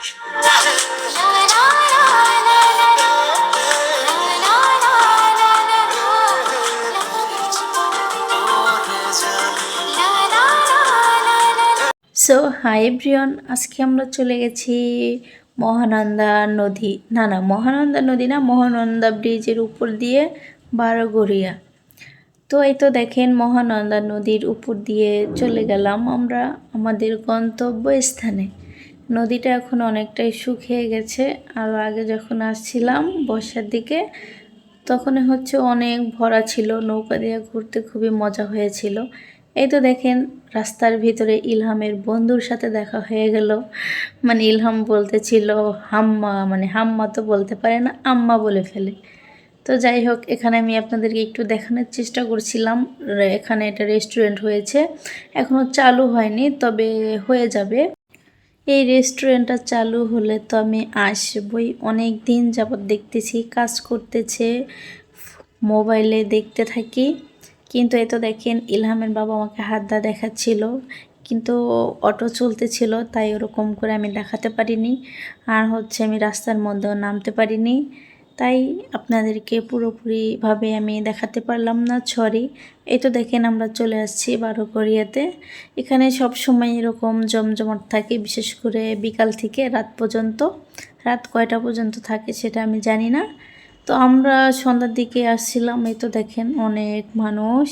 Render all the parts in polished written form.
So hi everyone, আজকে আমরা চলে গেছি মহানন্দা নদী, মহানন্দা নদী না, মহানন্দা ব্রিজের উপর দিয়ে বারোঘরিয়া। তো এই তো দেখেন, মহানন্দা নদীর উপর দিয়ে চলে গেলাম আমরা আমাদের গন্তব্য স্থানে। নদীটা এখন অনেকটাই শুকিয়ে গেছে, আর আগে যখন আসছিলাম বর্ষার দিকে তখন হচ্ছে অনেক ভরা ছিল, নৌকা দিয়ে ঘুরতে খুবই মজা হয়েছিল। এই তো দেখেন, রাস্তার ভিতরে ইলহামের বন্ধুর সাথে দেখা হয়ে গেল। মানে ইলহাম বলতেছিল হাম্মা, মানে হাম্মা তো বলতে পারে না, আম্মা বলে ফেলে। তো যাই হোক, এখানে আমি আপনাদেরকে একটু দেখানোর চেষ্টা করছিলাম। এখানে একটা রেস্টুরেন্ট হয়েছে, এখনও চালু হয়নি, তবে হয়ে যাবে। এই রেস্টুরেন্টটা চালু হলে তো আমি আসবই। অনেক দিন যাবৎ দেখতেছি কাজ করতেছে, মোবাইলে দেখতে থাকি। কিন্তু এই তো দেখেন, ইলহামের বাবা আমাকে হাত দা দেখাচ্ছিল, কিন্তু অটো চলতেছিল, তাই ওরকম করে আমি দেখাতে পারিনি। আর হচ্ছে আমি রাস্তার মধ্যেও নামতে পারিনি, তাই আপনাদেরকে পুরোপুরিভাবে আমি দেখাতে পারলাম না, সরি। এই তো দেখেন, আমরা চলে আসছি বারোঘরিয়াতে। এখানে সব সময় এরকম জমজমাট থাকে, বিশেষ করে বিকাল থেকে রাত পর্যন্ত। রাত কয়টা পর্যন্ত থাকে সেটা আমি জানি না। তো আমরা সন্ধ্যার দিকে আসছিলাম। এই তো দেখেন, অনেক মানুষ,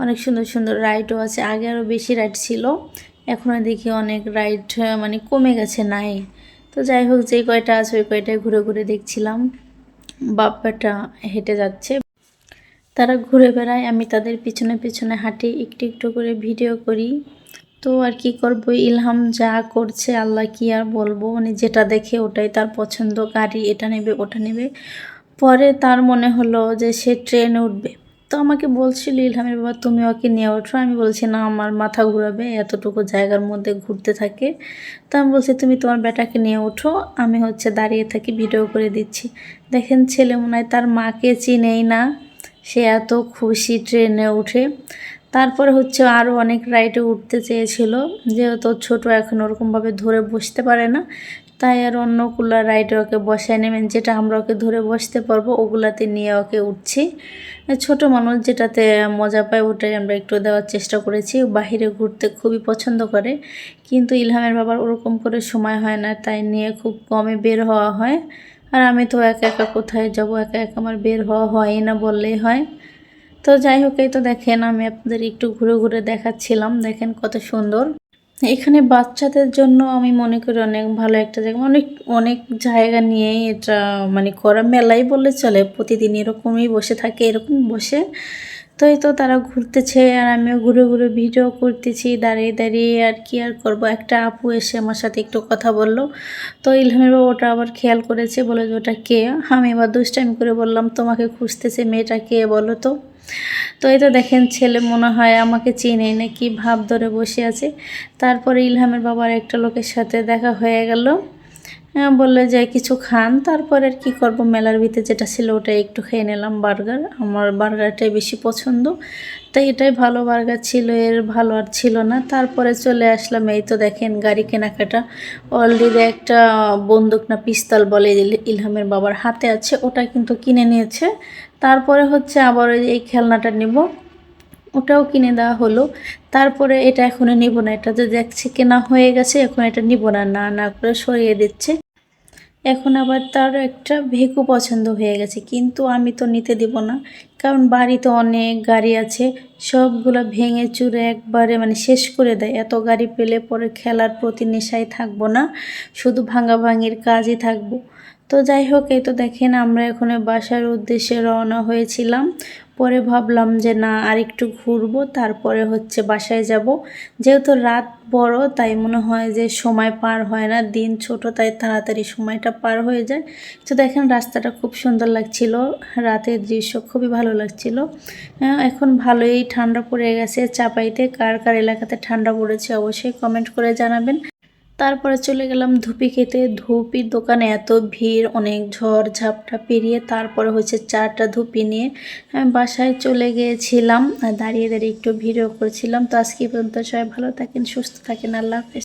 অনেক সুন্দর সুন্দর রাইডও আছে। আগে আরও বেশি রাইড ছিল, এখন দেখি অনেক রাইড মানে কমে গেছে, নাই। তো যাই হোক, যে কয়টা আছে ওই কয়টায় ঘুরে ঘুরে দেখছিলাম। বাপ্পাটা হেঁটে যাচ্ছে, তারা ঘুরে বেড়ায়, আমি তাদের পিছনে পিছনে হাঁটি, একটু একটু করে ভিডিও করি। তো আর কি করব, ইলহাম যা করছে আল্লাহ কি আর বলবো, মানে যেটা দেখে ওটাই তার পছন্দ, গাড়ি এটা নেবে ওটা নেবে। পরে তার মনে হলো যে সে ট্রেনে উঠবে, তো আমাকে বলছিল ইলহামের বাবা তুমি ওকে নিয়ে ওঠো। আমি বলছি না, আমার মাথা ঘুরাবে, এতটুকু জায়গার মধ্যে ঘুরতে থাকে। তো আমি বলছি তুমি তোমার বেটাকে নিয়ে ওঠো, আমি হচ্ছে দাঁড়িয়ে থাকি, ভিডিও করে দিচ্ছি। দেখেন, ছেলে মনে হয় তার মাকে চিনেই না, সে এত খুশি ট্রেনে উঠে। তারপরে হচ্ছে আরও অনেক রাইডে উঠতে চেয়েছিল, যেহেতু ছোট এখন ওরকমভাবে ধরে বসতে পারে না, তাই আর অন্যগুলো রাইডে ওকে বসায় নেবেন, যেটা আমরা ওকে ধরে বসতে পারবো ওগুলাতে নিয়ে ওকে উঠছি। ছোট মানুষ যেটাতে মজা পায় ওটাই আমরা একটু দেওয়ার চেষ্টা করেছি। বাহিরে ঘুরতে খুবই পছন্দ করে, কিন্তু ইলহামের বাবার ওরকম করে সময় হয় না, তাই নিয়ে খুব কমে বের হওয়া হয়। আর আমি তো একা একা কোথায় যাব, একা একা আমার বের হওয়া হয় না বললেই হয়। তো যাই হোক, এই তো দেখেন, আমি আপনাদের একটু ঘুরে ঘুরে দেখাচ্ছিলাম। দেখেন কত সুন্দর। এখানে বাচ্চাদের জন্য আমি মনে করি অনেক ভালো একটা জায়গা, অনেক অনেক জায়গা নিয়েই এটা মানে করা, মেলাই বললে চলে, প্রতিদিন এরকমই বসে থাকে, এরকম বসে। তো এই তো তারা ঘুরতেছে, আর আমিও ঘুরে ঘুরে ভিডিও করতেছি দাঁড়িয়ে দাঁড়িয়ে। আর কি আর করব, একটা আপু এসে আমার সাথে একটু কথা বললো, তো ইলহামের বাবা ওটা আবার খেয়াল করেছে, বলে যে ওটা কে। আমি এবার দুষ্টামি করে বললাম তোমাকে খুঁজতেছে, মেয়েটা কে বলো তো। তো এই তো দেখেন, ছেলে মনে হয় আমাকে চিনেই না, কি ভাব ধরে বসে আছে। তারপরে ইলহামের বাবার একটা লোকের সাথে দেখা হয়ে গেল, বললো যে কিছু খান। তারপরে আর কি করব, মেলার ভিতরে যেটা ছিল ওটাই একটু খেয়ে নিলাম, বার্গার। আমার বার্গারটাই বেশি পছন্দ, তাই এটাই ভালো বার্গার ছিল, এর ভালো আর ছিল না। তারপরে চলে আসলাম, এই তো দেখেন গাড়ি কেনাকাটা। অলরেডি একটা বন্দুক না পিস্তল বলে ইলহামের বাবার হাতে আছে, ওটা কিন্তু কিনে নিয়েছে। তারপরে হচ্ছে আবার এই খেলনাটা নেব, ওটাও কিনে দেওয়া হলো। তারপরে এটা এখনও নিব না, এটা তো দেখছি কেনা হয়ে গেছে, এখন এটা নিব না, না না করে সরিয়ে দিচ্ছে। এখন আবার তার একটা ভেকু পছন্দ হয়ে গেছে, কিন্তু আমি তো নিতে দেব না, কারণ বাড়িতে অনেক গাড়ি আছে, সবগুলো ভেঙে চুরে একবারে মানে শেষ করে দেয়। এত গাড়ি পেলে পরে খেলার প্রতি নেশায় থাকবো না, শুধু ভাঙাভাঙির কাজই থাকবো। তো যাই হোক, এই তো দেখেন, আমরা এখন বাসার উদ্দেশ্যে রওনা হয়েছিলাম। পরে ভাবলাম যে না, আর একটু ঘুরবো, তারপরে হচ্ছে বাসায় যাব। যেহেতু রাত বড়, তাই মনে হয় যে সময় পার হয় না, দিন ছোট, তাই তাড়াতাড়ি সময়টা পার হয়ে যায়। তো দেখেন, রাস্তাটা খুব সুন্দর লাগছিল, রাতের দৃশ্য খুবই ভালো লাগছিল। এখন ভালোই ঠান্ডা পড়ে গেছে চাপাইতে। কার কার এলাকাতে ঠান্ডা পড়েছে অবশ্যই কমেন্ট করে জানাবেন। তারপরে চলে গেলাম ধুপি খেতে। ধুপির দোকানে এত ভিড়, অনেক ঝড় ঝাপটা পেরিয়ে তারপরে হচ্ছে 4টা ধুপি নিয়ে বাসায় চলে গিয়েছিলাম। দাঁড়িয়ে দাঁড়িয়ে একটু ভিডিও করছিলাম। তো আজকে পর্যন্ত সবাই ভালো থাকেন, সুস্থ থাকেন, আল্লাহ হাফেজ।